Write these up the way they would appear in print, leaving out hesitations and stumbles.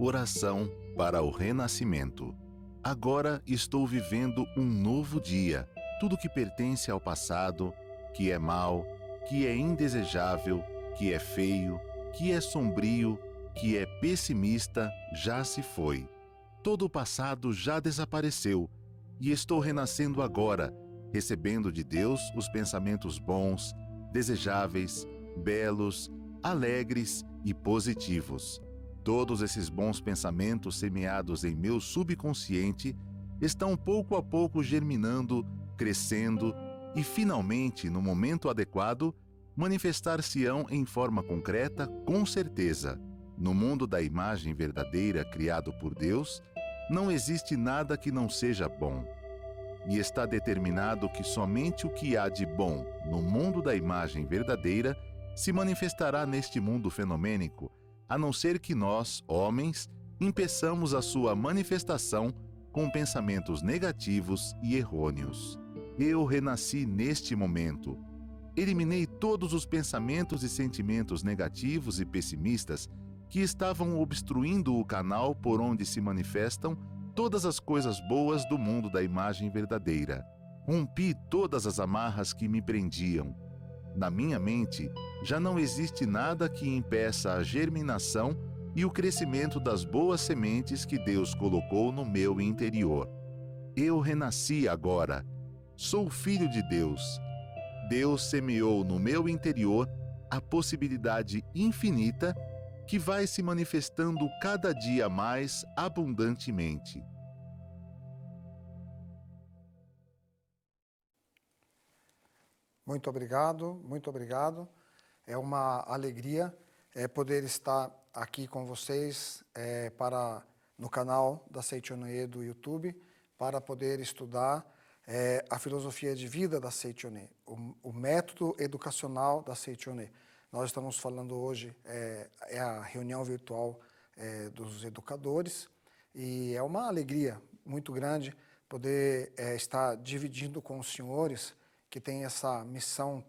Oração para o renascimento. Agora estou vivendo um novo dia. Tudo que pertence ao passado, que é mau, que é indesejável, que é feio, que é sombrio, que é pessimista, já se foi. Todo o passado já desapareceu e estou renascendo agora, recebendo de Deus os pensamentos bons, desejáveis, belos, alegres e positivos. Todos esses bons pensamentos semeados em meu subconsciente estão pouco a pouco germinando, crescendo e, finalmente, no momento adequado, manifestar-se-ão em forma concreta, com certeza. No mundo da imagem verdadeira criado por Deus, não existe nada que não seja bom. E está determinado que somente o que há de bom no mundo da imagem verdadeira se manifestará neste mundo fenomênico, a não ser que nós, homens, impeçamos a sua manifestação com pensamentos negativos e errôneos. Eu renasci neste momento. Eliminei todos os pensamentos e sentimentos negativos e pessimistas que estavam obstruindo o canal por onde se manifestam todas as coisas boas do mundo da imagem verdadeira. Rompi todas as amarras que me prendiam. Na minha mente, já não existe nada que impeça a germinação e o crescimento das boas sementes que Deus colocou no meu interior. Eu renasci agora. Sou filho de Deus. Deus semeou no meu interior a possibilidade infinita que vai se manifestando cada dia mais abundantemente. Muito obrigado, muito obrigado. É uma alegria poder estar aqui com vocês no canal da Seichoné do YouTube, para poder estudar a filosofia de vida da Seichoné, o método educacional da Seichoné. Nós estamos falando hoje, a reunião virtual dos educadores, e é uma alegria muito grande poder estar dividindo com os senhores que tem essa missão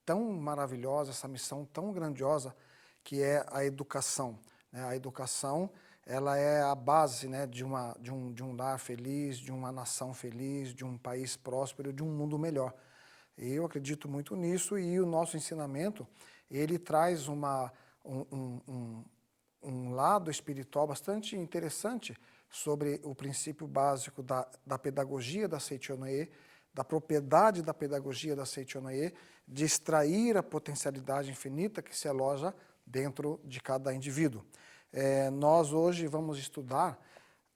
tão maravilhosa, essa missão tão grandiosa, que é a educação. A educação, ela é a base, né, de um lar feliz, de uma nação feliz, de um país próspero, de um mundo melhor. E eu acredito muito nisso, e o nosso ensinamento, ele traz um lado espiritual bastante interessante sobre o princípio básico da pedagogia da Seichoné, da propriedade da pedagogia da Seichoné, de extrair a potencialidade infinita que se aloja dentro de cada indivíduo. Nós hoje vamos estudar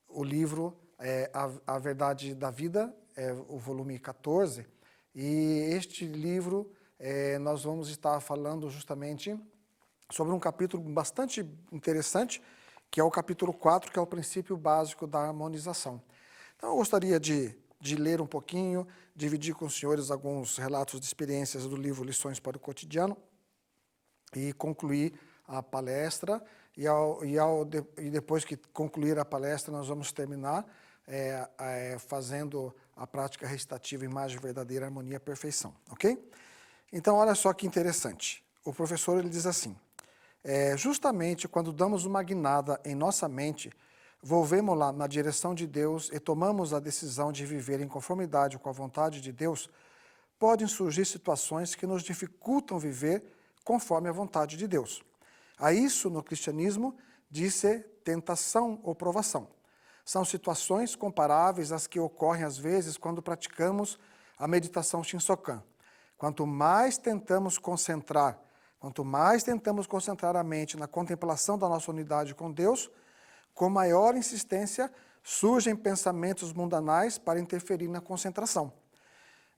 o livro A Verdade da Vida, o volume 14, e este livro nós vamos estar falando justamente sobre um capítulo bastante interessante, que é o capítulo 4, que é o princípio básico da harmonização. Então eu gostaria de ler um pouquinho, dividir com os senhores alguns relatos de experiências do livro Lições para o Cotidiano e concluir a palestra. E depois que concluir a palestra, nós vamos terminar fazendo a prática recitativa Imagem Verdadeira, Harmonia, Perfeição. Ok? Então, olha só que interessante. O professor ele diz assim, justamente quando damos uma guinada em nossa mente, volvemos-la na direção de Deus e tomamos a decisão de viver em conformidade com a vontade de Deus, podem surgir situações que nos dificultam viver conforme a vontade de Deus. A isso, no cristianismo, diz-se tentação ou provação. São situações comparáveis às que ocorrem às vezes quando praticamos a meditação Shinsokan. Quanto mais tentamos concentrar a mente na contemplação da nossa unidade com Deus, com maior insistência, surgem pensamentos mundanais para interferir na concentração.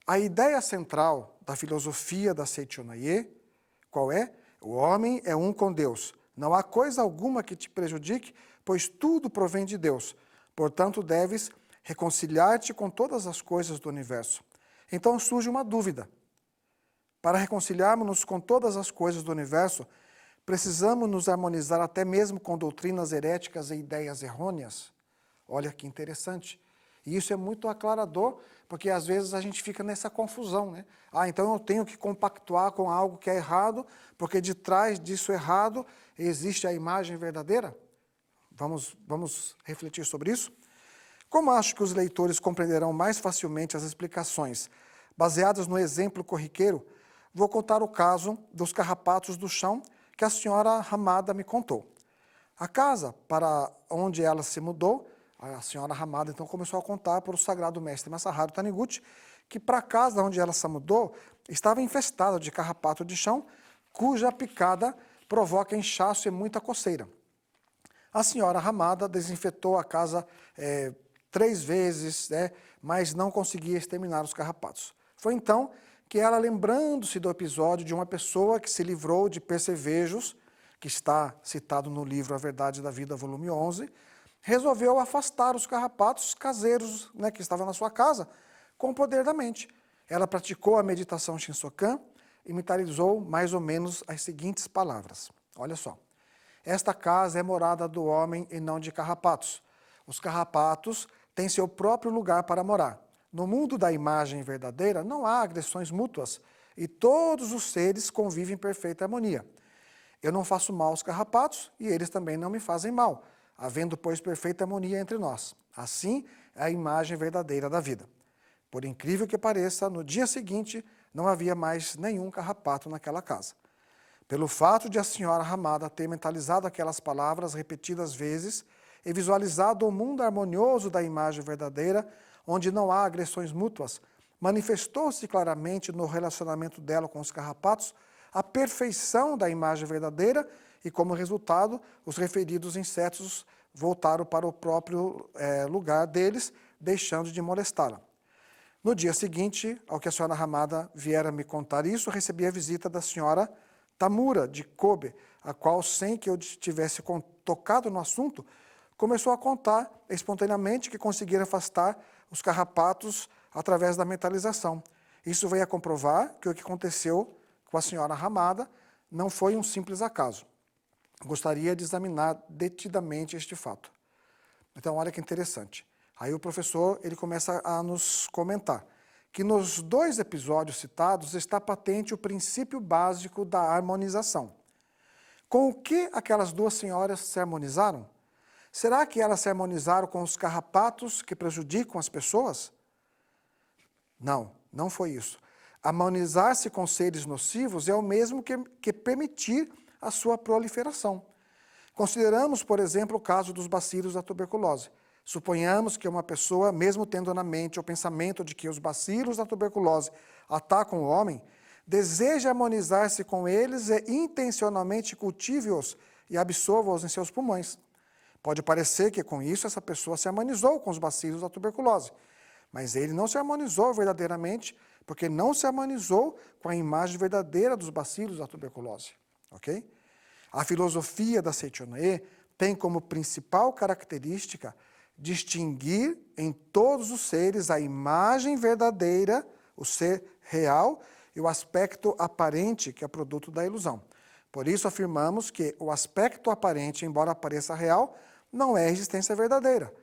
A ideia central da filosofia da Seichoné, qual é? O homem é um com Deus. Não há coisa alguma que te prejudique, pois tudo provém de Deus. Portanto, deves reconciliar-te com todas as coisas do universo. Então surge uma dúvida. Para reconciliarmos-nos com todas as coisas do universo, precisamos nos harmonizar até mesmo com doutrinas heréticas e ideias errôneas? Olha que interessante. E isso é muito aclarador, porque às vezes a gente fica nessa confusão, né? Então eu tenho que compactuar com algo que é errado, porque de trás disso errado existe a imagem verdadeira? Vamos refletir sobre isso? Como acho que os leitores compreenderão mais facilmente as explicações baseadas no exemplo corriqueiro, vou contar o caso dos carrapatos do chão que a senhora Ramada me contou. A casa para onde ela se mudou, a senhora Ramada então começou a contar para o sagrado mestre Masaharu Taniguchi que para a casa onde ela se mudou estava infestada de carrapato de chão, cuja picada provoca inchaço e muita coceira. A senhora Ramada desinfetou a casa 3 vezes, mas não conseguia exterminar os carrapatos. Foi então que ela, lembrando-se do episódio de uma pessoa que se livrou de percevejos, que está citado no livro A Verdade da Vida, volume 11, resolveu afastar os carrapatos caseiros que estavam na sua casa com o poder da mente. Ela praticou a meditação Shinsokan e mentalizou mais ou menos as seguintes palavras. Olha só. Esta casa é morada do homem e não de carrapatos. Os carrapatos têm seu próprio lugar para morar. No mundo da imagem verdadeira não há agressões mútuas e todos os seres convivem em perfeita harmonia. Eu não faço mal aos carrapatos e eles também não me fazem mal, havendo, pois, perfeita harmonia entre nós. Assim é a imagem verdadeira da vida. Por incrível que pareça, no dia seguinte não havia mais nenhum carrapato naquela casa. Pelo fato de a senhora Ramada ter mentalizado aquelas palavras repetidas vezes e visualizado o mundo harmonioso da imagem verdadeira, onde não há agressões mútuas, manifestou-se claramente no relacionamento dela com os carrapatos a perfeição da imagem verdadeira e, como resultado, os referidos insetos voltaram para o próprio lugar deles, deixando de molestá-la. No dia seguinte, ao que a senhora Ramada viera me contar isso, recebi a visita da senhora Tamura, de Kobe, a qual, sem que eu tivesse tocado no assunto, começou a contar espontaneamente que conseguira afastar os carrapatos através da mentalização. Isso veio a comprovar que o que aconteceu com a senhora Ramada não foi um simples acaso. Gostaria de examinar detidamente este fato. Então, olha que interessante. Aí o professor ele começa a nos comentar que nos 2 episódios citados está patente o princípio básico da harmonização. Com o que aquelas 2 senhoras se harmonizaram? Será que elas se harmonizaram com os carrapatos que prejudicam as pessoas? Não, não foi isso. Harmonizar-se com seres nocivos é o mesmo que permitir a sua proliferação. Consideramos, por exemplo, o caso dos bacilos da tuberculose. Suponhamos que uma pessoa, mesmo tendo na mente o pensamento de que os bacilos da tuberculose atacam o homem, deseja harmonizar-se com eles e intencionalmente cultive-os e absorva-os em seus pulmões. Pode parecer que com isso essa pessoa se harmonizou com os bacilos da tuberculose, mas ele não se harmonizou verdadeiramente, porque não se harmonizou com a imagem verdadeira dos bacilos da tuberculose. Ok? A filosofia da Seichonoe tem como principal característica distinguir em todos os seres a imagem verdadeira, o ser real, e o aspecto aparente, que é produto da ilusão. Por isso afirmamos que o aspecto aparente, embora pareça real, não é a existência verdadeira.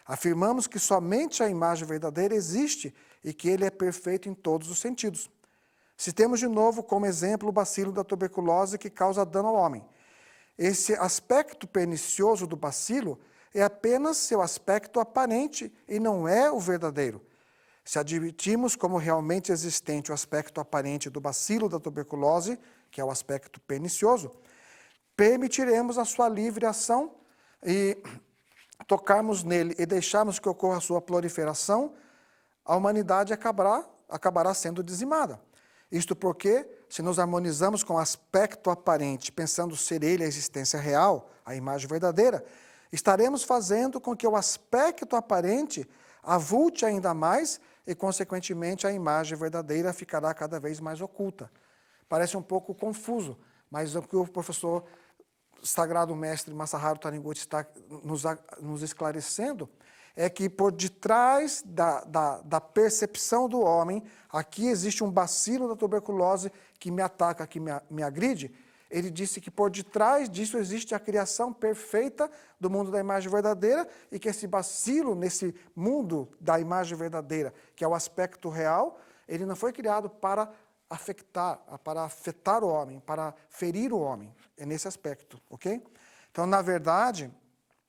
Afirmamos que somente a imagem verdadeira existe e que ele é perfeito em todos os sentidos. Citemos de novo como exemplo o bacilo da tuberculose que causa dano ao homem. Esse aspecto pernicioso do bacilo é apenas seu aspecto aparente e não é o verdadeiro. Se admitimos como realmente existente o aspecto aparente do bacilo da tuberculose, que é o aspecto pernicioso, permitiremos a sua livre ação e tocarmos nele e deixarmos que ocorra a sua proliferação, a humanidade acabará sendo dizimada. Isto porque, se nos harmonizamos com o aspecto aparente, pensando ser ele a existência real, a imagem verdadeira, estaremos fazendo com que o aspecto aparente avulte ainda mais e, consequentemente, a imagem verdadeira ficará cada vez mais oculta. Parece um pouco confuso, mas o que o professor Sagrado Mestre Masaharu Taniguchi está nos esclarecendo é que por detrás da percepção do homem, aqui existe um bacilo da tuberculose que me ataca, que me agride. Ele disse que por detrás disso existe a criação perfeita do mundo da imagem verdadeira e que esse bacilo nesse mundo da imagem verdadeira, que é o aspecto real, ele não foi criado para afetar o homem, para ferir o homem. É nesse aspecto, ok? Então, na verdade,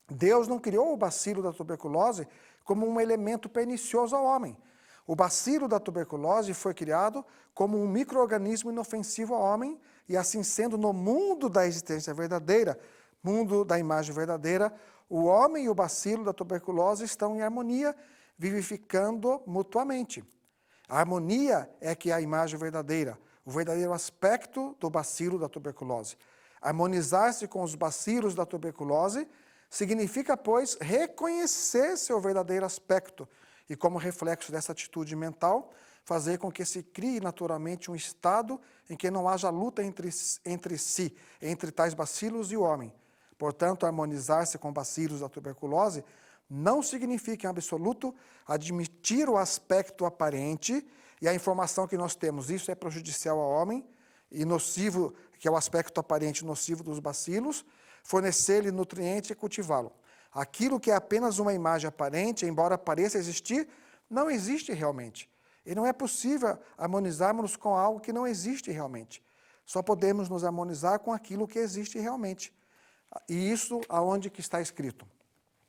Deus não criou o bacilo da tuberculose como um elemento pernicioso ao homem. O bacilo da tuberculose foi criado como um micro-organismo inofensivo ao homem, e assim sendo, no mundo da existência verdadeira, mundo da imagem verdadeira, o homem e o bacilo da tuberculose estão em harmonia, vivificando mutuamente. A harmonia é que é a imagem verdadeira, o verdadeiro aspecto do bacilo da tuberculose. Harmonizar-se com os bacilos da tuberculose significa, pois, reconhecer seu verdadeiro aspecto e, como reflexo dessa atitude mental, fazer com que se crie naturalmente um estado em que não haja luta entre si, entre tais bacilos e o homem. Portanto, harmonizar-se com bacilos da tuberculose não significa, em absoluto, admitir o aspecto aparente e a informação que nós temos. Isso é prejudicial ao homem e nocivo, que é o aspecto aparente nocivo dos bacilos, fornecer-lhe nutriente e cultivá-lo. Aquilo que é apenas uma imagem aparente, embora pareça existir, não existe realmente. E não é possível harmonizarmos com algo que não existe realmente. Só podemos nos harmonizar com aquilo que existe realmente. E isso aonde que está escrito?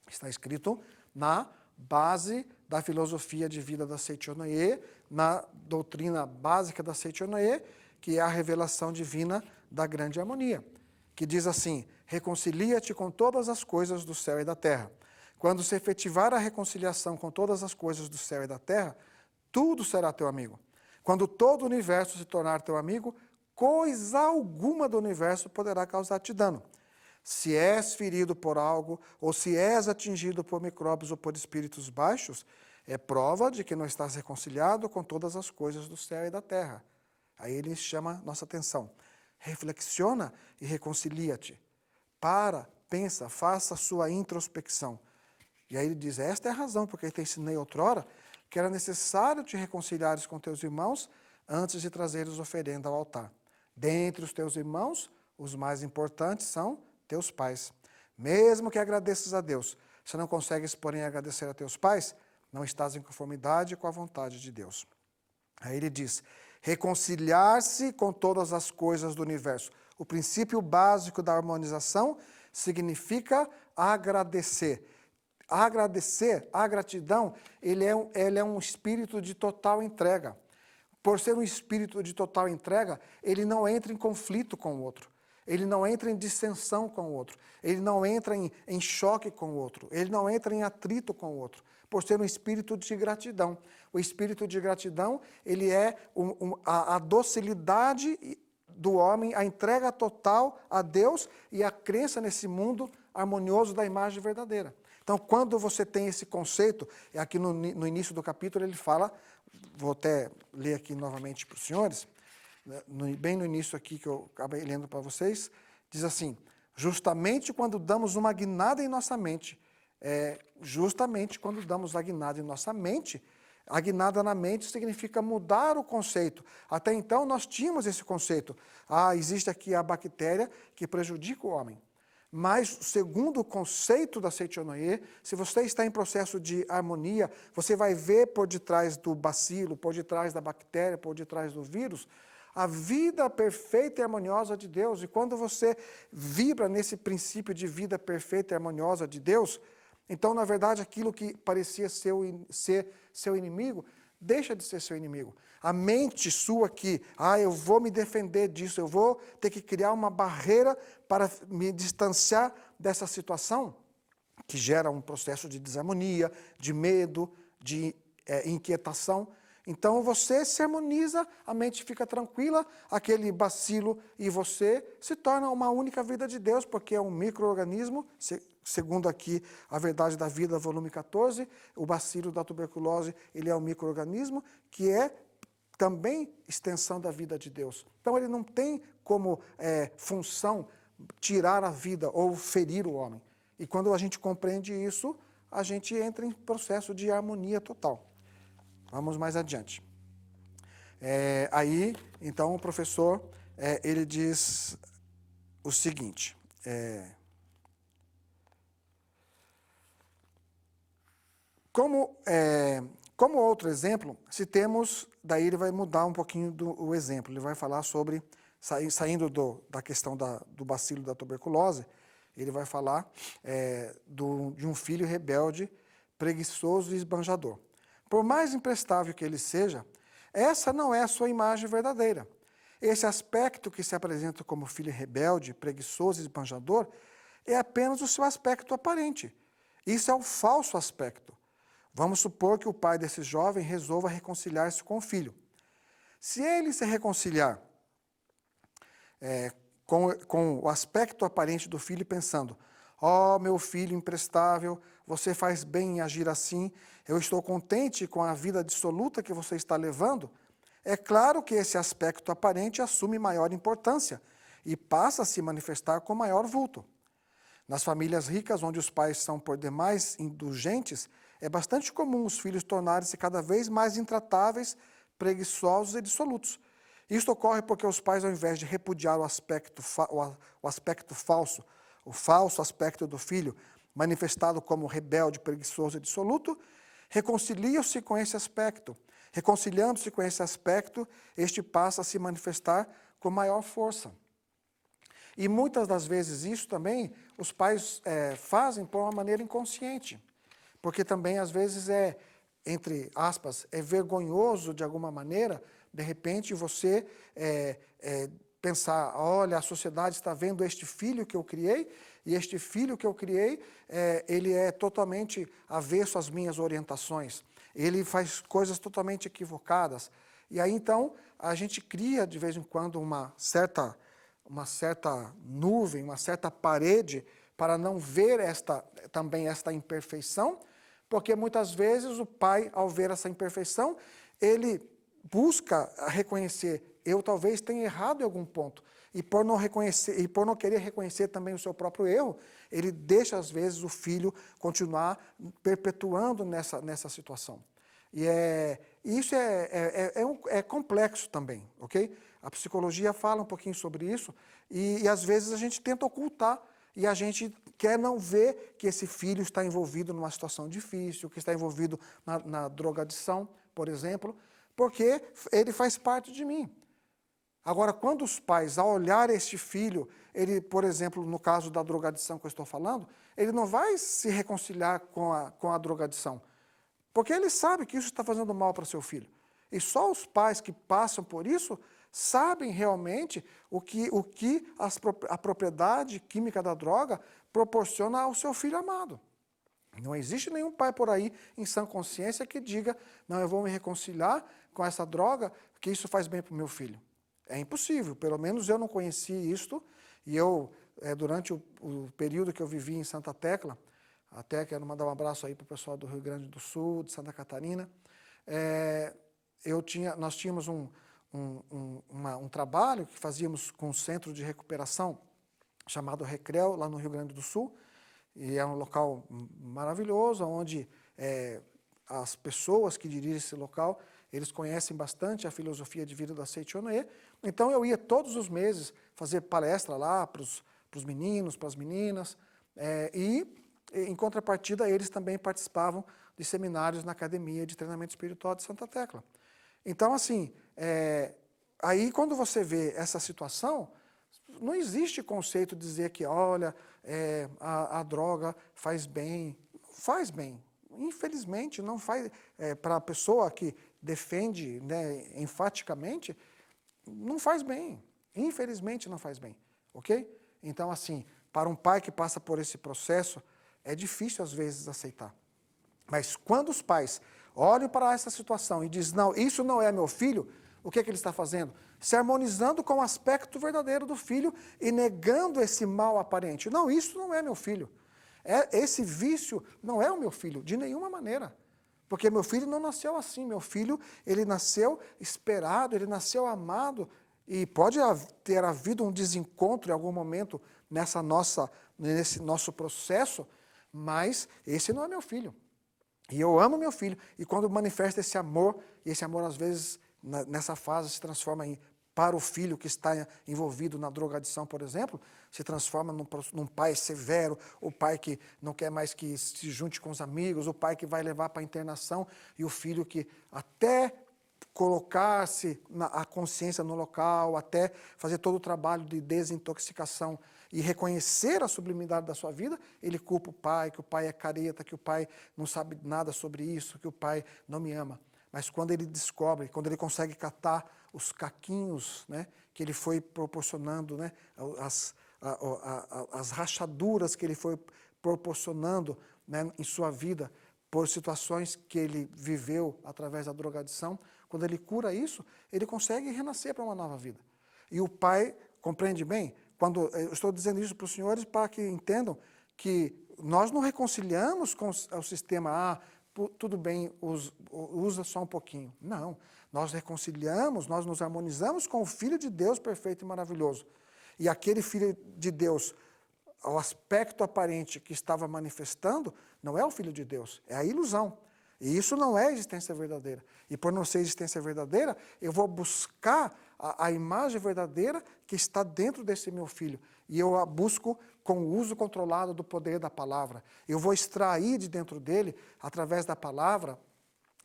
Está escrito na base da filosofia de vida da Seichonoye, na doutrina básica da Seichonoye, que é a revelação divina da grande harmonia, que diz assim: reconcilia-te com todas as coisas do céu e da terra. Quando se efetivar a reconciliação com todas as coisas do céu e da terra, tudo será teu amigo. Quando todo o universo se tornar teu amigo, coisa alguma do universo poderá causar-te dano. Se és ferido por algo, ou se és atingido por micróbios ou por espíritos baixos, é prova de que não estás reconciliado com todas as coisas do céu e da terra. Aí ele chama nossa atenção. Reflexiona e reconcilia-te. Para, pensa, faça a sua introspecção. E aí ele diz, esta é a razão porque eu te ensinei outrora que era necessário te reconciliares com teus irmãos antes de trazeres oferenda ao altar. Dentre os teus irmãos, os mais importantes são teus pais. Mesmo que agradeças a Deus, se não consegues, porém, agradecer a teus pais, não estás em conformidade com a vontade de Deus. Aí ele diz, reconciliar-se com todas as coisas do universo. O princípio básico da harmonização significa agradecer. Agradecer, a gratidão, ele é um espírito de total entrega. Por ser um espírito de total entrega, ele não entra em conflito com o outro. Ele não entra em dissensão com o outro. Ele não entra em choque com o outro. Ele não entra em atrito com o outro. Por ser um espírito de gratidão. O espírito de gratidão, ele é a docilidade do homem, a entrega total a Deus e a crença nesse mundo harmonioso da imagem verdadeira. Então, quando você tem esse conceito, aqui no início do capítulo ele fala, vou até ler aqui novamente para os senhores, bem no início aqui que eu acabei lendo para vocês, diz assim, justamente quando damos uma guinada em nossa mente, justamente quando damos a guinada em nossa mente, a guinada na mente significa mudar o conceito. Até então nós tínhamos esse conceito, existe aqui a bactéria que prejudica o homem. Mas, segundo o conceito da Seichonoye, se você está em processo de harmonia, você vai ver por detrás do bacilo, por detrás da bactéria, por detrás do vírus, a vida perfeita e harmoniosa de Deus. E quando você vibra nesse princípio de vida perfeita e harmoniosa de Deus, então, na verdade, aquilo que parecia ser seu inimigo, deixa de ser seu inimigo. A mente sua que, eu vou me defender disso, eu vou ter que criar uma barreira para me distanciar dessa situação, que gera um processo de desarmonia, de medo, de inquietação. Então você se harmoniza, a mente fica tranquila, aquele bacilo, e você se torna uma única vida de Deus, porque é um micro-organismo, segundo aqui a Verdade da Vida, volume 14, o bacilo da tuberculose, ele é um micro-organismo que é também extensão da vida de Deus. Então ele não tem como função tirar a vida ou ferir o homem. E quando a gente compreende isso, a gente entra em processo de harmonia total. Vamos mais adiante. Aí, então, o professor, ele diz o seguinte, como outro exemplo, se temos, daí ele vai mudar um pouquinho o exemplo, ele vai falar sobre, saindo da questão do bacilo da tuberculose, ele vai falar um filho rebelde, preguiçoso e esbanjador. Por mais imprestável que ele seja, essa não é a sua imagem verdadeira. Esse aspecto que se apresenta como filho rebelde, preguiçoso e esbanjador é apenas o seu aspecto aparente. Isso é o falso aspecto. Vamos supor que o pai desse jovem resolva reconciliar-se com o filho. Se ele se reconciliar com o aspecto aparente do filho, pensando: ó, meu filho imprestável, você faz bem em agir assim, eu estou contente com a vida dissoluta que você está levando, é claro que esse aspecto aparente assume maior importância e passa a se manifestar com maior vulto. Nas famílias ricas, onde os pais são por demais indulgentes, é bastante comum os filhos tornarem-se cada vez mais intratáveis, preguiçosos e dissolutos. Isto ocorre porque os pais, ao invés de repudiar o aspecto falso, o falso aspecto do filho, manifestado como rebelde, preguiçoso e dissoluto, reconciliam-se com esse aspecto. Reconciliando-se com esse aspecto, este passa a se manifestar com maior força. E muitas das vezes isso também os pais fazem por uma maneira inconsciente, porque também às vezes entre aspas, é vergonhoso de alguma maneira, de repente você pensar: olha, a sociedade está vendo este filho que eu criei, e este filho que eu criei, ele é totalmente avesso às minhas orientações, ele faz coisas totalmente equivocadas. E aí então a gente cria de vez em quando uma certa nuvem, uma certa parede para não ver também esta imperfeição, porque muitas vezes o pai, ao ver essa imperfeição, ele busca reconhecer: eu talvez tenha errado em algum ponto, e por não reconhecer, e por não querer reconhecer também o seu próprio erro, ele deixa às vezes o filho continuar perpetuando nessa situação. E isso é complexo também, ok? A psicologia fala um pouquinho sobre isso, e às vezes a gente tenta ocultar, e a gente quer não ver que esse filho está envolvido numa situação difícil, que está envolvido na drogadição, por exemplo, porque ele faz parte de mim. Agora, quando os pais, ao olhar este filho, ele, por exemplo, no caso da drogadição que eu estou falando, ele não vai se reconciliar com a drogadição, porque ele sabe que isso está fazendo mal para seu filho. E só os pais que passam por isso sabem realmente o que a propriedade química da droga proporciona ao seu filho amado. Não existe nenhum pai por aí, em sã consciência, que diga: não, eu vou me reconciliar com essa droga, que isso faz bem para o meu filho. É impossível, pelo menos eu não conheci isto, e eu, durante o período que eu vivi em Santa Tecla, até quero mandar um abraço aí para o pessoal do Rio Grande do Sul, de Santa Catarina, nós tínhamos um trabalho que fazíamos com um centro de recuperação chamado Recreu, lá no Rio Grande do Sul, e é um local maravilhoso, onde as pessoas que dirigem esse local, eles conhecem bastante a filosofia de vida da Seichonoye. Então eu ia todos os meses fazer palestra lá para os meninos, para as meninas, e em contrapartida eles também participavam de seminários na Academia de Treinamento Espiritual de Santa Tecla. Então assim, aí quando você vê essa situação, não existe conceito de dizer que, olha, a droga faz bem. Faz bem. Infelizmente, não faz. Para a pessoa que defende, né, enfaticamente, não faz bem. Infelizmente, não faz bem. Ok? Então, assim, para um pai que passa por esse processo, é difícil às vezes aceitar. Mas quando os pais olham para essa situação e dizem: não, isso não é meu filho, o que ele está fazendo? Se harmonizando com o aspecto verdadeiro do filho e negando esse mal aparente. Não, isso não é meu filho. Esse vício não é o meu filho, de nenhuma maneira. Porque meu filho não nasceu assim. Meu filho, ele nasceu esperado, ele nasceu amado. E pode ter havido um desencontro em algum momento nesse nosso processo, mas esse não é meu filho. E eu amo meu filho. E quando manifesta esse amor, e esse amor às vezes nessa fase se transforma para o filho que está envolvido na drogadição, por exemplo, se transforma num pai severo, o pai que não quer mais que se junte com os amigos, o pai que vai levar para a internação, e o filho que até colocar-se a consciência no local, até fazer todo o trabalho de desintoxicação, e reconhecer a sublimidade da sua vida, ele culpa o pai, que o pai é careta, que o pai não sabe nada sobre isso, que o pai não me ama. Mas quando ele descobre, quando ele consegue catar os caquinhos, né, que ele foi proporcionando, né, as rachaduras que ele foi proporcionando, né, em sua vida, por situações que ele viveu através da drogadição, quando ele cura isso, ele consegue renascer para uma nova vida. E o pai, compreende bem? Quando eu estou dizendo isso para os senhores para que entendam que nós não reconciliamos com o sistema, tudo bem, usa só um pouquinho. Não, nós reconciliamos, nós nos harmonizamos com o Filho de Deus perfeito e maravilhoso. E aquele Filho de Deus, o aspecto aparente que estava manifestando, não é o Filho de Deus, é a ilusão. E isso não é a existência verdadeira. E por não ser existência verdadeira, eu vou buscar a imagem verdadeira que está dentro desse meu filho. E eu a busco com o uso controlado do poder da palavra. Eu vou extrair de dentro dele, através da palavra,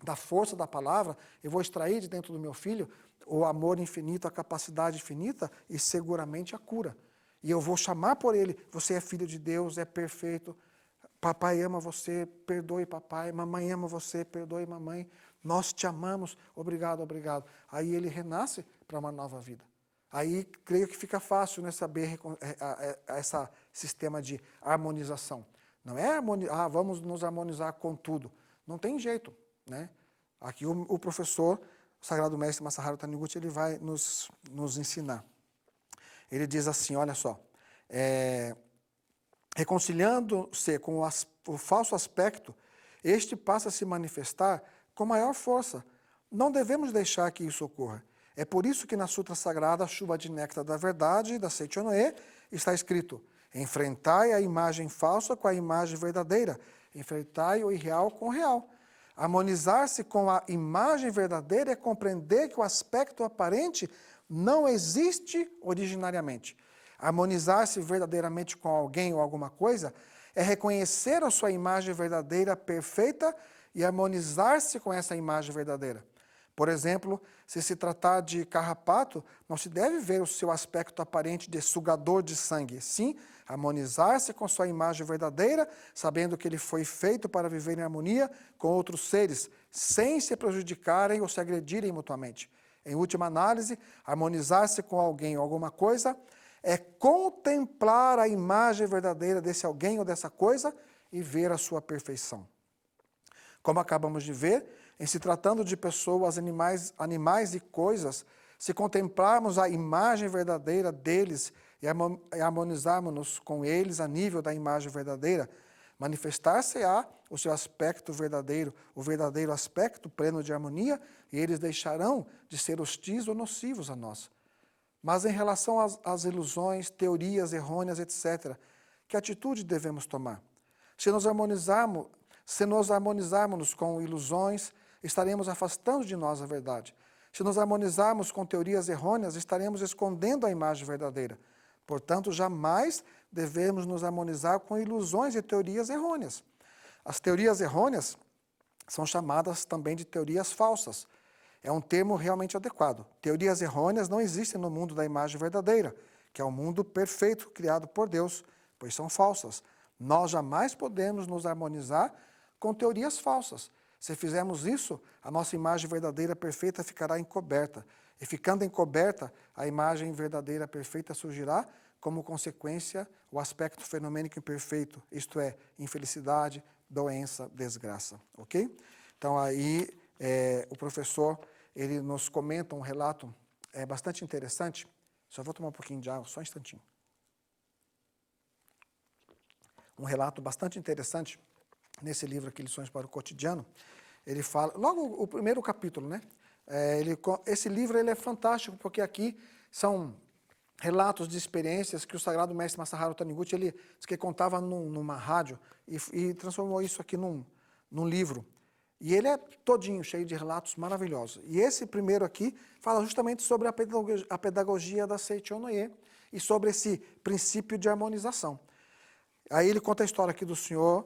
da força da palavra, eu vou extrair de dentro do meu filho o amor infinito, a capacidade infinita e seguramente a cura. E eu vou chamar por ele, você é filho de Deus, é perfeito, papai ama você, perdoe papai, mamãe ama você, perdoe mamãe, nós te amamos, obrigado, obrigado. Aí ele renasce para uma nova vida. Aí creio que fica fácil, né, saber esse sistema de harmonização. Não é vamos nos harmonizar com tudo. Não tem jeito, né? Aqui o professor, o Sagrado Mestre Masaharu Taniguchi, ele vai nos ensinar. Ele diz assim, olha só, reconciliando-se com o falso aspecto, este passa a se manifestar com maior força. Não devemos deixar que isso ocorra. É por isso que na Sutra Sagrada, a Chuva de Néctar da Verdade, da Seichonoe, está escrito: enfrentai a imagem falsa com a imagem verdadeira, enfrentai o irreal com o real. Harmonizar-se com a imagem verdadeira é compreender que o aspecto aparente não existe originariamente. Harmonizar-se verdadeiramente com alguém ou alguma coisa é reconhecer a sua imagem verdadeira perfeita e harmonizar-se com essa imagem verdadeira. Por exemplo, se tratar de carrapato, não se deve ver o seu aspecto aparente de sugador de sangue. Sim, harmonizar-se com sua imagem verdadeira, sabendo que ele foi feito para viver em harmonia com outros seres, sem se prejudicarem ou se agredirem mutuamente. Em última análise, harmonizar-se com alguém ou alguma coisa é contemplar a imagem verdadeira desse alguém ou dessa coisa e ver a sua perfeição. Como acabamos de ver, em se tratando de pessoas, animais e coisas, se contemplarmos a imagem verdadeira deles e harmonizarmos-nos com eles a nível da imagem verdadeira, manifestar-se-á o seu aspecto verdadeiro, o verdadeiro aspecto pleno de harmonia, e eles deixarão de ser hostis ou nocivos a nós. Mas em relação às ilusões, teorias errôneas, etc., que atitude devemos tomar? Se nos harmonizarmos com ilusões, estaremos afastando de nós a verdade. Se nos harmonizarmos com teorias errôneas, estaremos escondendo a imagem verdadeira. Portanto, jamais devemos nos harmonizar com ilusões e teorias errôneas. As teorias errôneas são chamadas também de teorias falsas. É um termo realmente adequado. Teorias errôneas não existem no mundo da imagem verdadeira, que é o mundo perfeito criado por Deus, pois são falsas. Nós jamais podemos nos harmonizar com teorias falsas. Se fizermos isso, a nossa imagem verdadeira perfeita ficará encoberta. E ficando encoberta, a imagem verdadeira perfeita surgirá como consequência o aspecto fenomênico imperfeito, isto é, infelicidade, doença, desgraça. Ok? Então aí o professor ele nos comenta um relato bastante interessante. Só vou tomar um pouquinho de água, só um instantinho. Um relato bastante interessante nesse livro aqui, Lições para o Cotidiano. Ele fala, logo o primeiro capítulo, né? Esse livro ele é fantástico, porque aqui são relatos de experiências que o Sagrado Mestre Masaharu Taniguchi, ele disse que contava numa rádio e transformou isso aqui num livro. E ele é todinho, cheio de relatos maravilhosos. E esse primeiro aqui fala justamente sobre a pedagogia da Seichonoye e sobre esse princípio de harmonização. Aí ele conta a história aqui do senhor,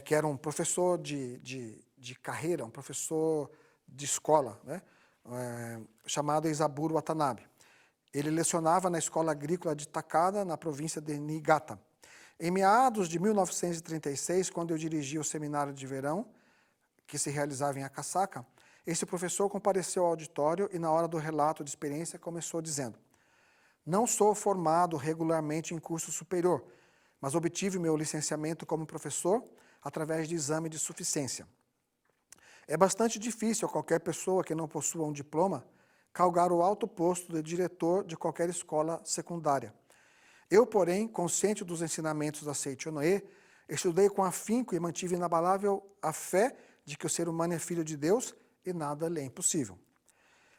que era um professor de carreira, um professor de escola, né? Chamado Isaburo Watanabe. Ele lecionava na Escola Agrícola de Takada, na província de Niigata. Em meados de 1936, quando eu dirigia o seminário de verão, que se realizava em Akasaka, esse professor compareceu ao auditório e, na hora do relato de experiência, começou dizendo: não sou formado regularmente em curso superior, mas obtive meu licenciamento como professor através de exame de suficiência. É bastante difícil a qualquer pessoa que não possua um diploma galgar o alto posto de diretor de qualquer escola secundária. Eu, porém, consciente dos ensinamentos da Seiichi Onoe, estudei com afinco e mantive inabalável a fé de que o ser humano é filho de Deus e nada lhe é impossível.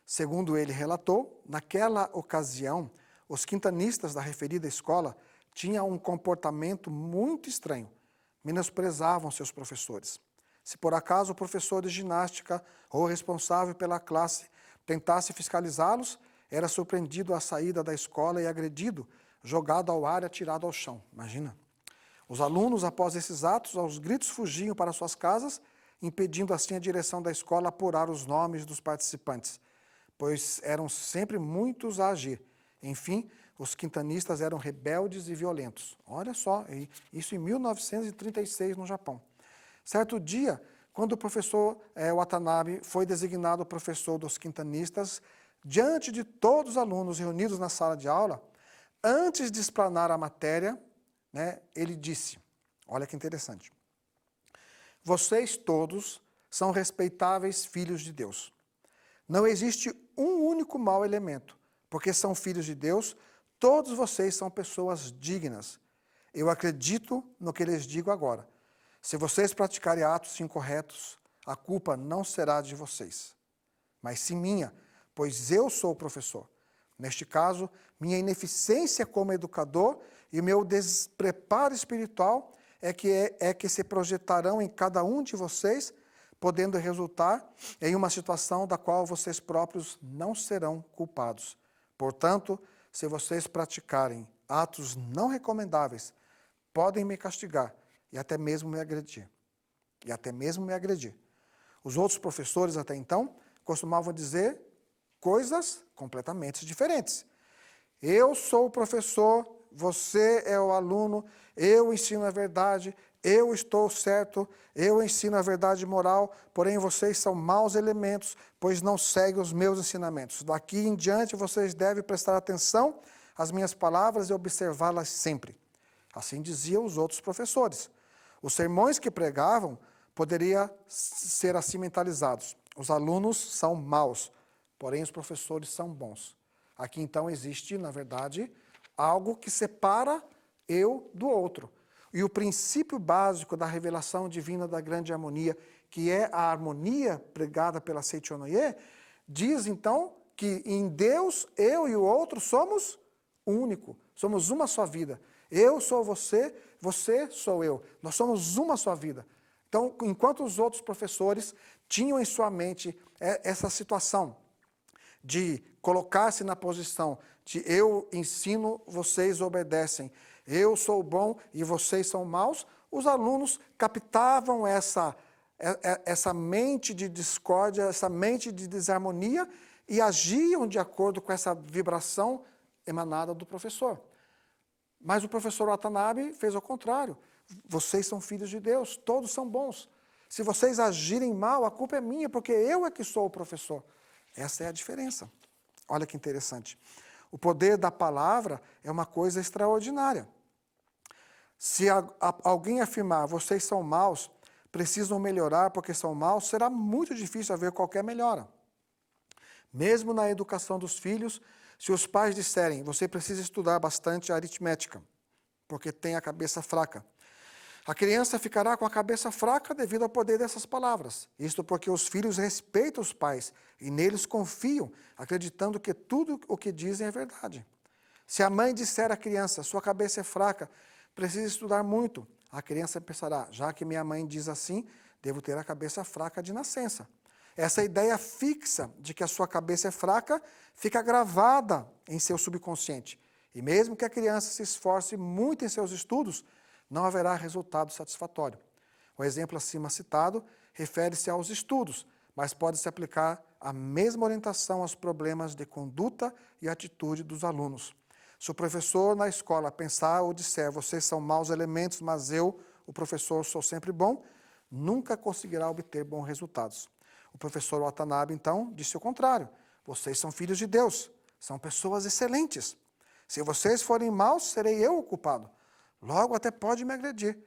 Segundo ele relatou, naquela ocasião, os quintanistas da referida escola tinham um comportamento muito estranho, menosprezavam seus professores. Se por acaso o professor de ginástica ou o responsável pela classe tentasse fiscalizá-los, era surpreendido à saída da escola e agredido, jogado ao ar e atirado ao chão. Imagina. Os alunos, após esses atos, aos gritos fugiam para suas casas, impedindo assim a direção da escola a apurar os nomes dos participantes, pois eram sempre muitos a agir. Enfim, os quintanistas eram rebeldes e violentos. Olha só, isso em 1936 no Japão. Certo dia, quando o professor Watanabe foi designado professor dos quintanistas, diante de todos os alunos reunidos na sala de aula, antes de explanar a matéria, ele disse, olha que interessante, vocês todos são respeitáveis filhos de Deus. Não existe um único mau elemento, porque são filhos de Deus, todos vocês são pessoas dignas. Eu acredito no que lhes digo agora. Se vocês praticarem atos incorretos, a culpa não será de vocês, mas sim minha, pois eu sou o professor. Neste caso, minha ineficiência como educador e meu despreparo espiritual é que se projetarão em cada um de vocês, podendo resultar em uma situação da qual vocês próprios não serão culpados. Portanto, se vocês praticarem atos não recomendáveis, podem me castigar e até mesmo me agredir. Os outros professores, até então, costumavam dizer coisas completamente diferentes. Eu sou o professor, você é o aluno, eu ensino a verdade, eu estou certo, eu ensino a verdade moral, porém vocês são maus elementos, pois não seguem os meus ensinamentos. Daqui em diante vocês devem prestar atenção às minhas palavras e observá-las sempre. Assim diziam os outros professores. Os sermões que pregavam poderiam ser assim mentalizados. Os alunos são maus, porém os professores são bons. Aqui então existe, na verdade, algo que separa eu do outro. E o princípio básico da revelação divina da grande harmonia, que é a harmonia pregada pela Seiichi Onoe, diz então que em Deus, eu e o outro somos único, somos uma só vida. Eu sou você, você sou eu. Nós somos uma só vida. Então, enquanto os outros professores tinham em sua mente essa situação de colocar-se na posição de eu ensino, vocês obedecem, eu sou bom e vocês são maus, os alunos captavam essa mente de discórdia, essa mente de desarmonia e agiam de acordo com essa vibração emanada do professor. Mas o professor Watanabe fez ao contrário. Vocês são filhos de Deus, todos são bons. Se vocês agirem mal, a culpa é minha, porque eu é que sou o professor. Essa é a diferença. Olha que interessante. O poder da palavra é uma coisa extraordinária. Se alguém afirmar, vocês são maus, precisam melhorar porque são maus, será muito difícil haver qualquer melhora. Mesmo na educação dos filhos, se os pais disserem, você precisa estudar bastante aritmética, porque tem a cabeça fraca. A criança ficará com a cabeça fraca devido ao poder dessas palavras. Isto porque os filhos respeitam os pais e neles confiam, acreditando que tudo o que dizem é verdade. Se a mãe disser à criança, sua cabeça é fraca, precisa estudar muito, a criança pensará, já que minha mãe diz assim, devo ter a cabeça fraca de nascença. Essa ideia fixa de que a sua cabeça é fraca fica gravada em seu subconsciente. E mesmo que a criança se esforce muito em seus estudos, não haverá resultado satisfatório. O exemplo acima citado refere-se aos estudos, mas pode se aplicar a mesma orientação aos problemas de conduta e atitude dos alunos. Se o professor na escola pensar ou disser, vocês são maus elementos, mas eu, o professor, sou sempre bom, nunca conseguirá obter bons resultados. O professor Watanabe, então, disse o contrário. Vocês são filhos de Deus, são pessoas excelentes. Se vocês forem maus, serei eu o culpado. Logo até pode me agredir.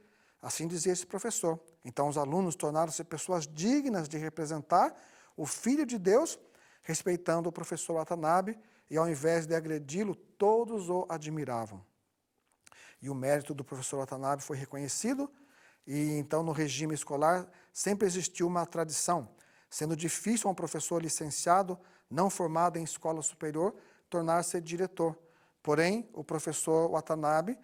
Assim dizia esse professor. Então os alunos tornaram-se pessoas dignas de representar o Filho de Deus, respeitando o professor Watanabe, e ao invés de agredi-lo, todos o admiravam. E o mérito do professor Watanabe foi reconhecido, e então no regime escolar sempre existiu uma tradição, sendo difícil a um professor licenciado, não formado em escola superior, tornar-se diretor. Porém, o professor Watanabe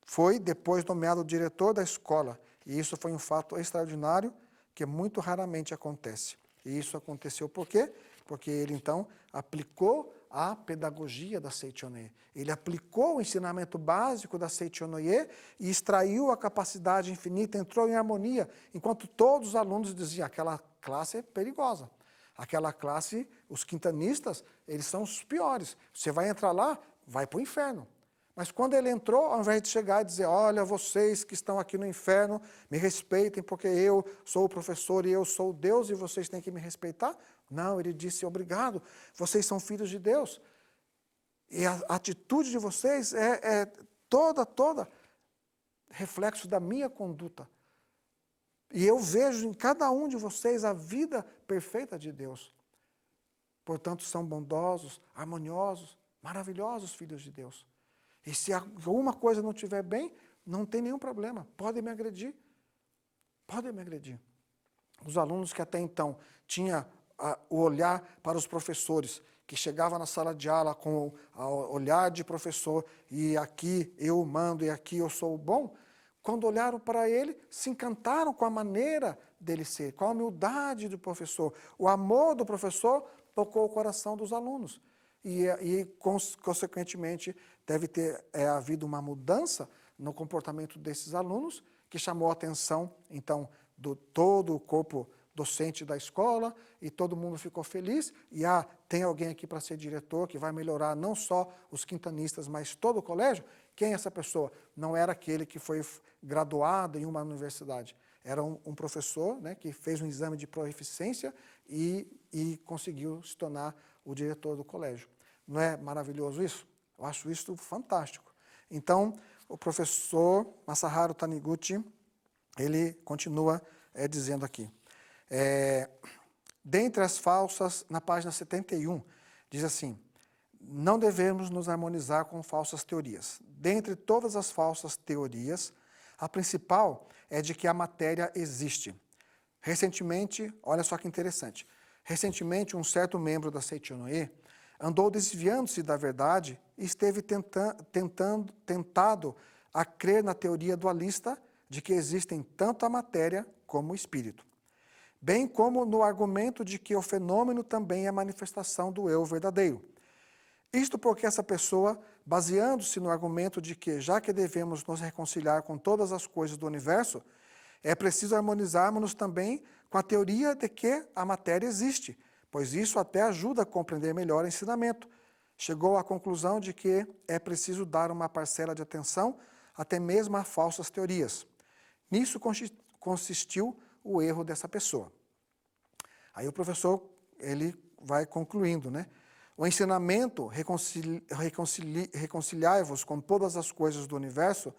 foi depois nomeado diretor da escola, e isso foi um fato extraordinário que muito raramente acontece. E isso aconteceu por quê? Porque ele, então, aplicou a pedagogia da Seichonoye. Ele aplicou o ensinamento básico da Seichonoye e extraiu a capacidade infinita, entrou em harmonia, enquanto todos os alunos diziam, aquela classe é perigosa. Aquela classe, os quintanistas, eles são os piores. Você vai entrar lá, vai para o inferno. Mas quando ele entrou, ao invés de chegar e dizer, olha, vocês que estão aqui no inferno, me respeitem porque eu sou o professor e eu sou o Deus e vocês têm que me respeitar. Não, ele disse, obrigado, vocês são filhos de Deus. E a atitude de vocês é toda reflexo da minha conduta. E eu vejo em cada um de vocês a vida perfeita de Deus. Portanto, são bondosos, harmoniosos, maravilhosos filhos de Deus. E se alguma coisa não estiver bem, não tem nenhum problema. Podem me agredir. Podem me agredir. Os alunos que até então tinham o olhar para os professores, que chegava na sala de aula com o olhar de professor, e aqui eu mando e aqui eu sou o bom, quando olharam para ele, se encantaram com a maneira dele ser, com a humildade do professor. O amor do professor tocou o coração dos alunos. E consequentemente, deve ter havido uma mudança no comportamento desses alunos, que chamou a atenção, então, do todo o corpo docente da escola, e todo mundo ficou feliz, e tem alguém aqui para ser diretor, que vai melhorar não só os quintanistas, mas todo o colégio. Quem é essa pessoa? Não era aquele que foi graduado em uma universidade, era um professor, né, que fez um exame de proficiência e conseguiu se tornar o diretor do colégio. Não é maravilhoso isso? Eu acho isso fantástico. Então, o professor Masaharu Taniguchi, ele continua dizendo aqui. Dentre as falsas, na página 71, diz assim, não devemos nos harmonizar com falsas teorias. Dentre todas as falsas teorias, a principal é de que a matéria existe. Recentemente, olha só que interessante, recentemente um certo membro da Seichonoye andou desviando-se da verdade e esteve tentado a crer na teoria dualista de que existem tanto a matéria como o espírito, bem como no argumento de que o fenômeno também é manifestação do eu verdadeiro. Isto porque essa pessoa, baseando-se no argumento de que, já que devemos nos reconciliar com todas as coisas do universo, é preciso harmonizarmos-nos também com a teoria de que a matéria existe, pois isso até ajuda a compreender melhor o ensinamento. Chegou à conclusão de que é preciso dar uma parcela de atenção até mesmo a falsas teorias. Nisso consistiu o erro dessa pessoa. Aí o professor, ele vai concluindo, né? O ensinamento, reconciliai-vos com todas as coisas do universo,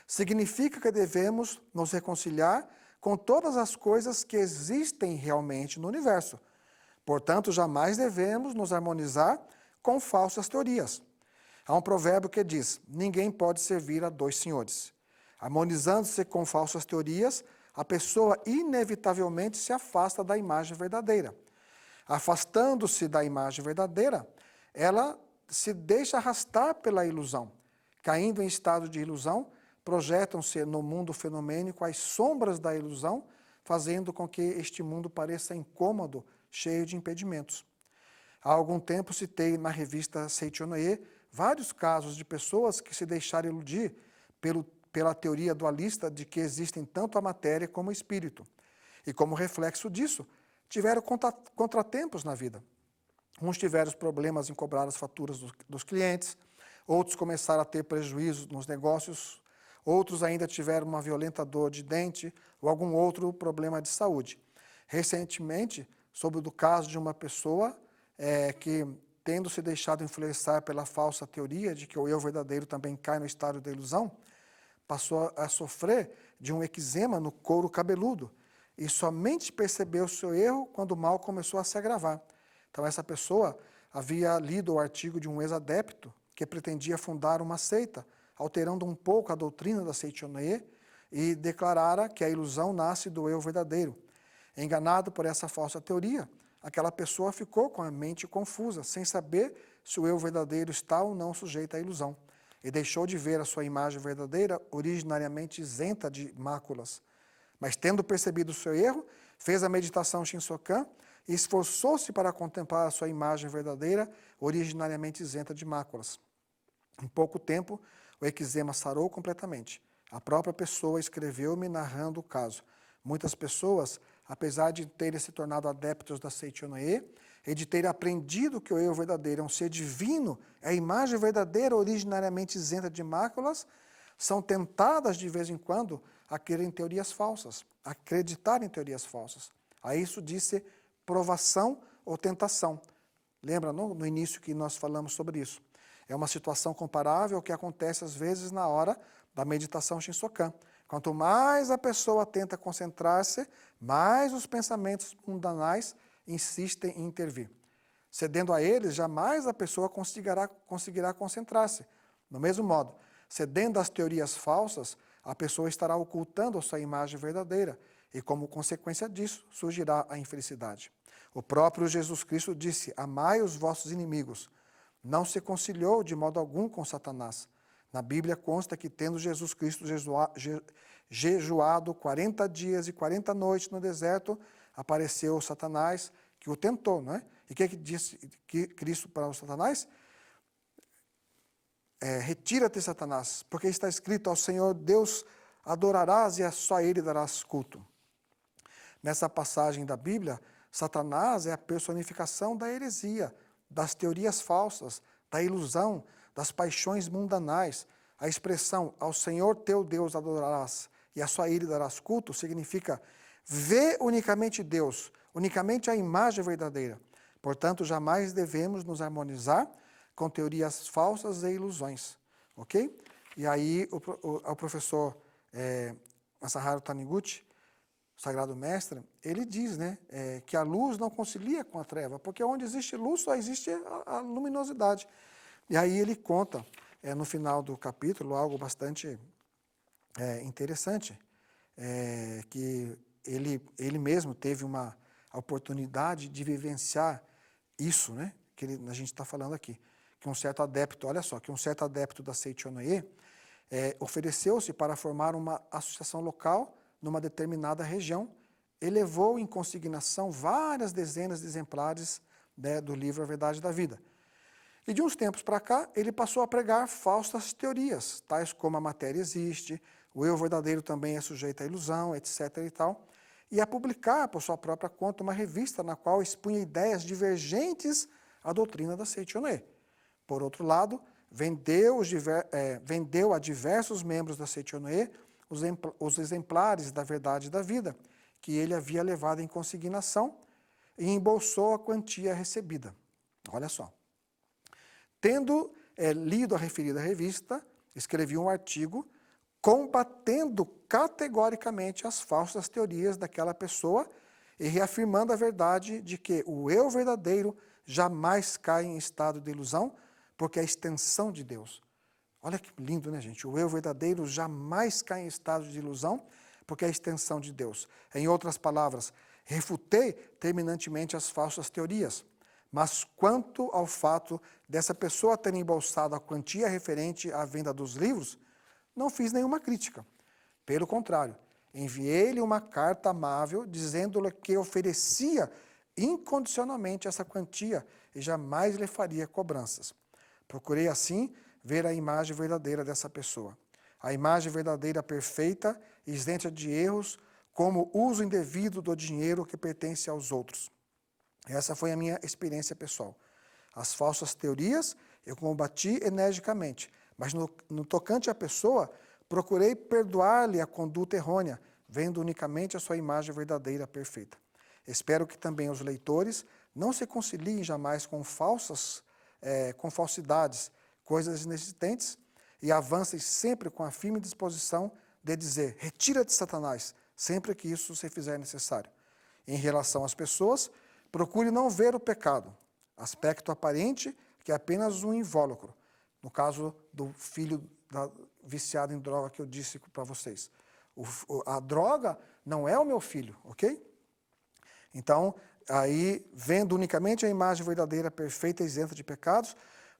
significa que devemos nos reconciliar com todas as coisas que existem realmente no universo. Portanto, jamais devemos nos harmonizar com falsas teorias. Há um provérbio que diz, ninguém pode servir a dois senhores. Harmonizando-se com falsas teorias, a pessoa inevitavelmente se afasta da imagem verdadeira. Afastando-se da imagem verdadeira, ela se deixa arrastar pela ilusão. Caindo em estado de ilusão, projetam-se no mundo fenomênico as sombras da ilusão, fazendo com que este mundo pareça incômodo, cheio de impedimentos. Há algum tempo citei na revista Seichonoye vários casos de pessoas que se deixaram iludir pela teoria dualista de que existem tanto a matéria como o espírito. E como reflexo disso, tiveram contratempos na vida. Uns tiveram problemas em cobrar as faturas dos clientes, outros começaram a ter prejuízos nos negócios, outros ainda tiveram uma violenta dor de dente ou algum outro problema de saúde. Recentemente, soube do caso de uma pessoa que, tendo se deixado influenciar pela falsa teoria de que o eu verdadeiro também cai no estado da ilusão, passou a sofrer de um eczema no couro cabeludo e somente percebeu seu erro quando o mal começou a se agravar. Então essa pessoa havia lido o artigo de um ex-adepto que pretendia fundar uma seita, alterando um pouco a doutrina da Seichonoye, e declarara que a ilusão nasce do eu verdadeiro. Enganado por essa falsa teoria, aquela pessoa ficou com a mente confusa, sem saber se o eu verdadeiro está ou não sujeito à ilusão, e deixou de ver a sua imagem verdadeira, originariamente isenta de máculas. Mas tendo percebido o seu erro, fez a meditação Shinsokan e esforçou-se para contemplar a sua imagem verdadeira, originariamente isenta de máculas. Em pouco tempo, o eczema sarou completamente. A própria pessoa escreveu-me narrando o caso. Muitas pessoas, apesar de terem se tornado adeptos da Seichonoye e de terem aprendido que o eu verdadeiro é um ser divino, é a imagem verdadeira originariamente isenta de máculas, são tentadas de vez em quando a crer em teorias falsas, a acreditar em teorias falsas. A isso disse provação ou tentação. Lembra no início que nós falamos sobre isso? É uma situação comparável ao que acontece às vezes na hora da meditação Shinsokan. Quanto mais a pessoa tenta concentrar-se, mais os pensamentos mundanais insistem em intervir. Cedendo a eles, jamais a pessoa conseguirá concentrar-se. Do mesmo modo, cedendo às teorias falsas, a pessoa estará ocultando a sua imagem verdadeira e, como consequência disso, surgirá a infelicidade. O próprio Jesus Cristo disse: amai os vossos inimigos. Não se conciliou de modo algum com Satanás. Na Bíblia consta que, tendo Jesus Cristo jejuado 40 dias e 40 noites no deserto, apareceu Satanás, que o tentou, não é? E o que disse Cristo para o Satanás? Retira-te, Satanás, porque está escrito: ao Senhor Deus adorarás e a só a Ele darás culto. Nessa passagem da Bíblia, Satanás é a personificação da heresia, das teorias falsas, da ilusão, das paixões mundanais. A expressão ao Senhor teu Deus adorarás e a só a Ele darás culto significa ver unicamente Deus, unicamente a imagem verdadeira. Portanto, jamais devemos nos harmonizar com teorias falsas e ilusões. Ok? E aí o professor Masaharu Taniguchi, o Sagrado Mestre, ele diz, né, que a luz não concilia com a treva, porque onde existe luz só existe a luminosidade. E aí ele conta, no final do capítulo, algo bastante interessante, que ele mesmo teve a oportunidade de vivenciar isso, né, que a gente está falando aqui. Que um certo adepto, olha só, que um certo adepto da Seichonoye ofereceu-se para formar uma associação local numa determinada região e levou em consignação várias dezenas de exemplares do livro A Verdade da Vida. E de uns tempos para cá, ele passou a pregar falsas teorias, tais como a matéria existe, o eu verdadeiro também é sujeito à ilusão, etc. e tal, e a publicar por sua própria conta uma revista na qual expunha ideias divergentes à doutrina da Seichonoye. Por outro lado, vendeu a diversos membros da Seichonoye os exemplares da Verdade da Vida, que ele havia levado em consignação, e embolsou a quantia recebida. Olha só. Tendo lido a referida revista, escrevi um artigo combatendo categoricamente as falsas teorias daquela pessoa e reafirmando a verdade de que o eu verdadeiro jamais cai em estado de ilusão, porque é a extensão de Deus. Olha que lindo, né, gente? O eu verdadeiro jamais cai em estado de ilusão, porque é a extensão de Deus. Em outras palavras, refutei terminantemente as falsas teorias. Mas quanto ao fato dessa pessoa ter embolsado a quantia referente à venda dos livros, não fiz nenhuma crítica. Pelo contrário, enviei-lhe uma carta amável dizendo-lhe que oferecia incondicionalmente essa quantia e jamais lhe faria cobranças. Procurei, assim, ver a imagem verdadeira dessa pessoa. A imagem verdadeira perfeita, isenta de erros, como uso indevido do dinheiro que pertence aos outros. Essa foi a minha experiência pessoal. As falsas teorias eu combati energicamente, mas no tocante à pessoa, procurei perdoar-lhe a conduta errônea, vendo unicamente a sua imagem verdadeira perfeita. Espero que também os leitores não se conciliem jamais com falsidades, coisas inexistentes, e avancem sempre com a firme disposição de dizer, retira-te, Satanás, sempre que isso se fizer necessário. Em relação às pessoas, procure não ver o pecado, aspecto aparente que é apenas um invólucro. No caso do filho viciado em droga que eu disse para vocês. A droga não é o meu filho, ok? Então, aí, vendo unicamente a imagem verdadeira, perfeita e isenta de pecados,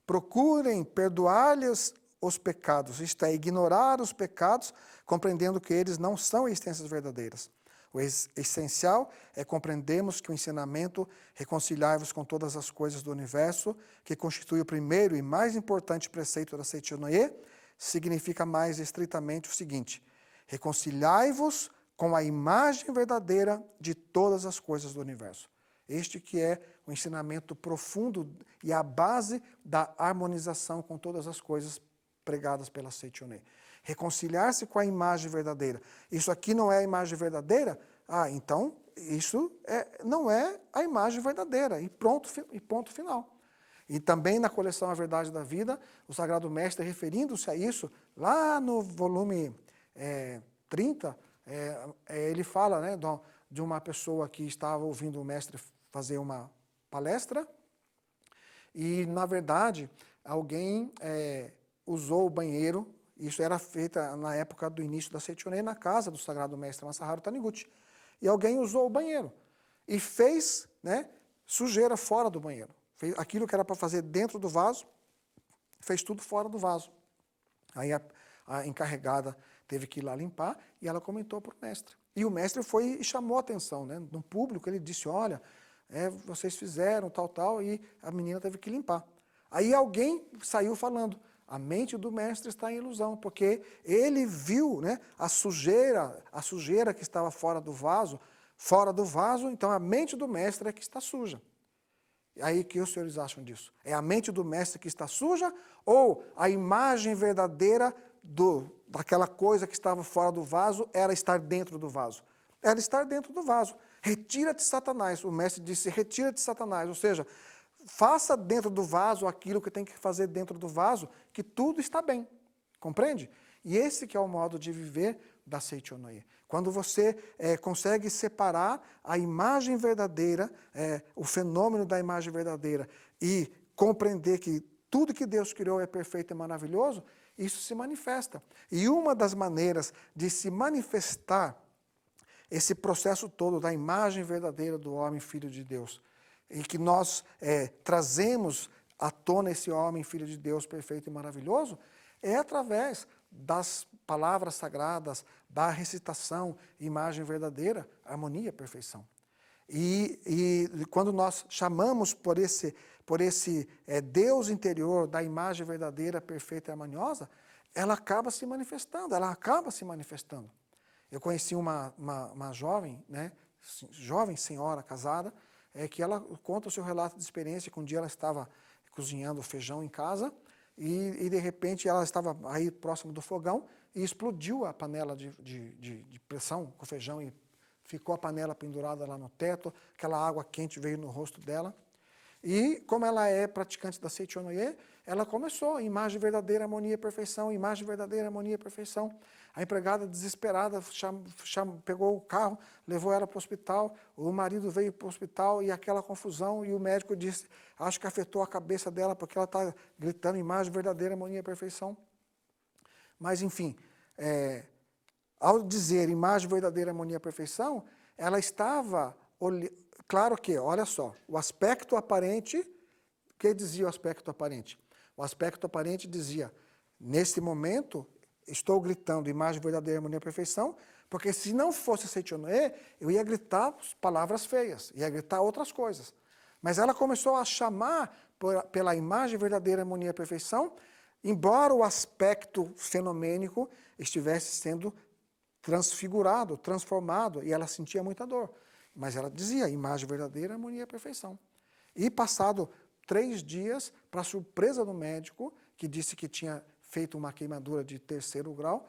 procurem perdoar-lhes os pecados, isto é, ignorar os pecados, compreendendo que eles não são existências verdadeiras. O essencial é compreendermos que o ensinamento reconciliar-vos com todas as coisas do universo, que constitui o primeiro e mais importante preceito da Seichonoye, significa mais estritamente o seguinte: reconciliai-vos com a imagem verdadeira de todas as coisas do universo. Este que é o ensinamento profundo e a base da harmonização com todas as coisas pregadas pela Seichonoye. Reconciliar-se com a imagem verdadeira. Isso aqui não é a imagem verdadeira? Ah, então isso não é a imagem verdadeira. E ponto final. E também na coleção A Verdade da Vida, o Sagrado Mestre, referindo-se a isso, lá no volume 30, ele fala, né, de uma pessoa que estava ouvindo o mestre fazer uma palestra e, na verdade, alguém usou o banheiro. Isso era feito na época do início da Seichonoye, na casa do Sagrado Mestre Masaharu Taniguchi. E alguém usou o banheiro e fez, né, sujeira fora do banheiro. Fez aquilo que era para fazer dentro do vaso, fez tudo fora do vaso. Aí a encarregada teve que ir lá limpar e ela comentou para o mestre. E o mestre foi e chamou a atenção, né, no público. Ele disse, olha, vocês fizeram tal, e a menina teve que limpar. Aí alguém saiu falando, a mente do mestre está em ilusão, porque ele viu, né, a sujeira que estava fora do vaso, então a mente do mestre é que está suja. E aí, o que os senhores acham disso? É a mente do mestre que está suja ou a imagem verdadeira daquela coisa que estava fora do vaso era estar dentro do vaso? Era estar dentro do vaso. Retira-te, Satanás. O mestre disse, retira-te, Satanás. Ou seja, faça dentro do vaso aquilo que tem que fazer dentro do vaso, que tudo está bem. Compreende? E esse que é o modo de viver da Seichonoye. Quando você consegue separar a imagem verdadeira, o fenômeno da imagem verdadeira, e compreender que tudo que Deus criou é perfeito e maravilhoso, isso se manifesta. E uma das maneiras de se manifestar esse processo todo da imagem verdadeira do homem filho de Deus, e que nós trazemos à tona esse homem, filho de Deus, perfeito e maravilhoso, é através das palavras sagradas, da recitação, imagem verdadeira, harmonia, perfeição. E quando nós chamamos por esse Deus interior, da imagem verdadeira, perfeita e harmoniosa, ela acaba se manifestando, Eu conheci uma jovem, né, jovem senhora casada, que ela conta o seu relato de experiência, que um dia ela estava cozinhando feijão em casa e de repente ela estava aí próximo do fogão e explodiu a panela de pressão com feijão e ficou a panela pendurada lá no teto, aquela água quente veio no rosto dela. E como ela é praticante da Seichonoye, ela começou, imagem verdadeira, harmonia e perfeição, imagem verdadeira, harmonia e perfeição. A empregada desesperada pegou o carro, levou ela para o hospital, o marido veio para o hospital e aquela confusão, e o médico disse, acho que afetou a cabeça dela, porque ela está gritando imagem verdadeira, harmonia e perfeição. Mas enfim, ao dizer imagem verdadeira, harmonia e perfeição, ela estava, claro que, olha só, o aspecto aparente, o que dizia o aspecto aparente? O aspecto aparente dizia, nesse momento, estou gritando imagem verdadeira, harmonia e perfeição, porque se não fosse Seichonoye, eu ia gritar palavras feias, ia gritar outras coisas. Mas ela começou a chamar pela imagem verdadeira, harmonia e perfeição, embora o aspecto fenomênico estivesse sendo transfigurado, transformado, e ela sentia muita dor. Mas ela dizia, imagem verdadeira, harmonia e perfeição. E passado 3 dias, para surpresa do médico, que disse que tinha feito uma queimadura de 3º grau,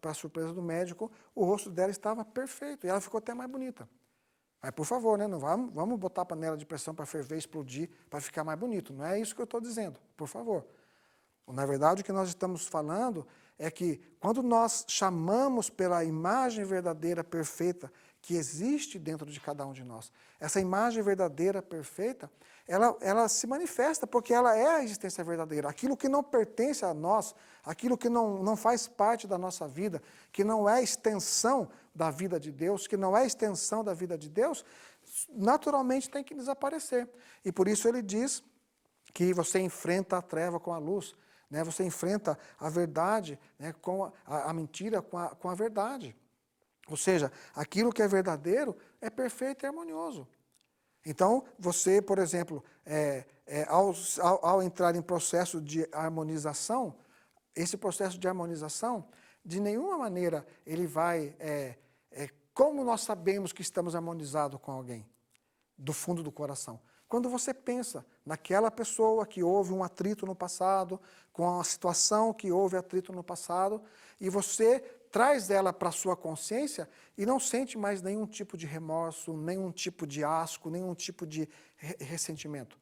para surpresa do médico, o rosto dela estava perfeito, e ela ficou até mais bonita. Mas, por favor, né, não vamos botar a panela de pressão para ferver, explodir, para ficar mais bonito. Não é isso que eu estou dizendo, por favor. Na verdade, o que nós estamos falando é que quando nós chamamos pela imagem verdadeira, perfeita, que existe dentro de cada um de nós, essa imagem verdadeira, perfeita, ela se manifesta porque ela é a existência verdadeira. Aquilo que não pertence a nós, aquilo que não faz parte da nossa vida, que não é extensão da vida de Deus, que não é extensão da vida de Deus, naturalmente tem que desaparecer. E por isso ele diz que você enfrenta a treva com a luz, né? Você enfrenta a verdade, né, com a mentira com a verdade. Ou seja, aquilo que é verdadeiro é perfeito e harmonioso. Então, você, por exemplo, ao entrar em processo de harmonização, esse processo de harmonização, de nenhuma maneira ele vai... como nós sabemos que estamos harmonizados com alguém? Do fundo do coração. Quando você pensa naquela pessoa que houve um atrito no passado, com a situação que houve atrito no passado, e você traz ela para a sua consciência e não sente mais nenhum tipo de remorso, nenhum tipo de asco, nenhum tipo de ressentimento.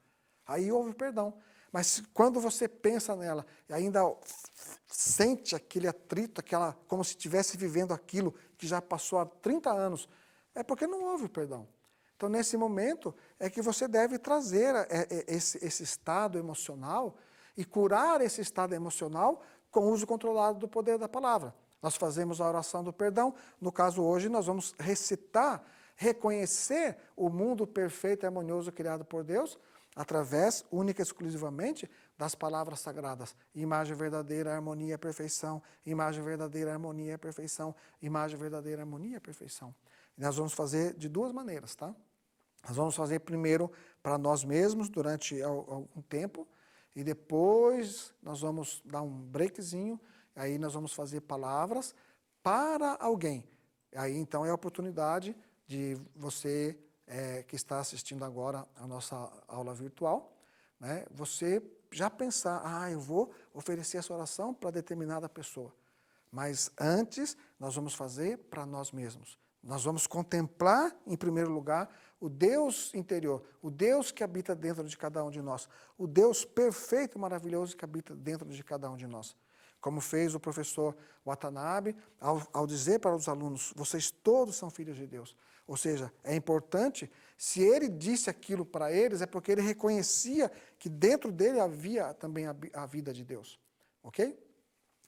Aí houve perdão. Mas quando você pensa nela e ainda sente aquele atrito, como se estivesse vivendo aquilo que já passou há 30 anos, é porque não houve perdão. Então, nesse momento, é que você deve trazer esse estado emocional e curar esse estado emocional com o uso controlado do poder da palavra. Nós fazemos a oração do perdão. No caso, hoje, nós vamos recitar, reconhecer o mundo perfeito e harmonioso criado por Deus, através, única e exclusivamente, das palavras sagradas. Imagem verdadeira, harmonia e perfeição. Imagem verdadeira, harmonia e perfeição. Imagem verdadeira, harmonia e perfeição. E nós vamos fazer de 2 maneiras, tá? Nós vamos fazer primeiro para nós mesmos durante algum tempo e depois nós vamos dar um breakzinho, aí nós vamos fazer palavras para alguém. Aí então é a oportunidade de você que está assistindo agora a nossa aula virtual, né, você já pensar, eu vou oferecer essa oração para determinada pessoa. Mas antes nós vamos fazer para nós mesmos. Nós vamos contemplar, em primeiro lugar, o Deus interior, o Deus que habita dentro de cada um de nós, o Deus perfeito e maravilhoso que habita dentro de cada um de nós. Como fez o professor Watanabe, ao dizer para os alunos, vocês todos são filhos de Deus. Ou seja, é importante, se ele disse aquilo para eles, é porque ele reconhecia que dentro dele havia também a vida de Deus. Ok?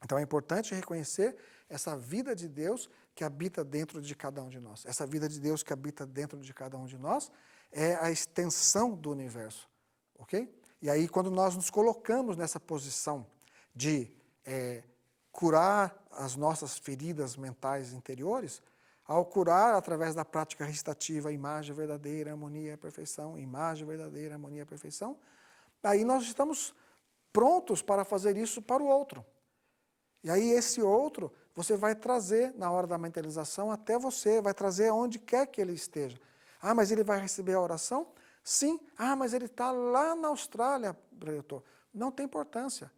Então é importante reconhecer essa vida de Deus que habita dentro de cada um de nós. Essa vida de Deus que habita dentro de cada um de nós é a extensão do universo. Ok? E aí quando nós nos colocamos nessa posição de curar as nossas feridas mentais interiores, ao curar através da prática recitativa, imagem verdadeira, harmonia e perfeição, imagem verdadeira, harmonia e perfeição, aí nós estamos prontos para fazer isso para o outro. E aí esse outro, você vai trazer na hora da mentalização até você, vai trazer onde quer que ele esteja. Mas ele vai receber a oração? Sim. Mas ele está lá na Austrália, diretor. Não tem importância.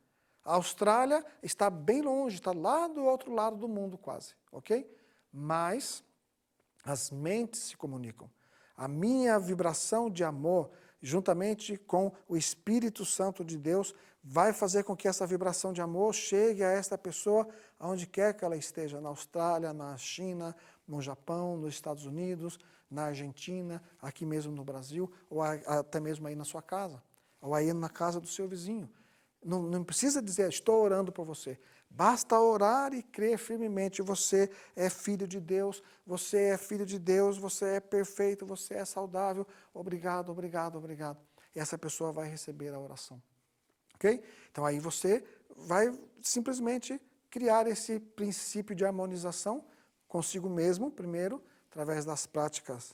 A Austrália está bem longe, está lá do outro lado do mundo quase, ok? Mas as mentes se comunicam. A minha vibração de amor, juntamente com o Espírito Santo de Deus, vai fazer com que essa vibração de amor chegue a esta pessoa, aonde quer que ela esteja, na Austrália, na China, no Japão, nos Estados Unidos, na Argentina, aqui mesmo no Brasil, ou até mesmo aí na sua casa, ou aí na casa do seu vizinho. Não precisa dizer, estou orando por você. Basta orar e crer firmemente. Você é filho de Deus, você é filho de Deus, você é perfeito, você é saudável. Obrigado, obrigado, obrigado. E essa pessoa vai receber a oração. Ok? Então aí você vai simplesmente criar esse princípio de harmonização consigo mesmo, primeiro, através das práticas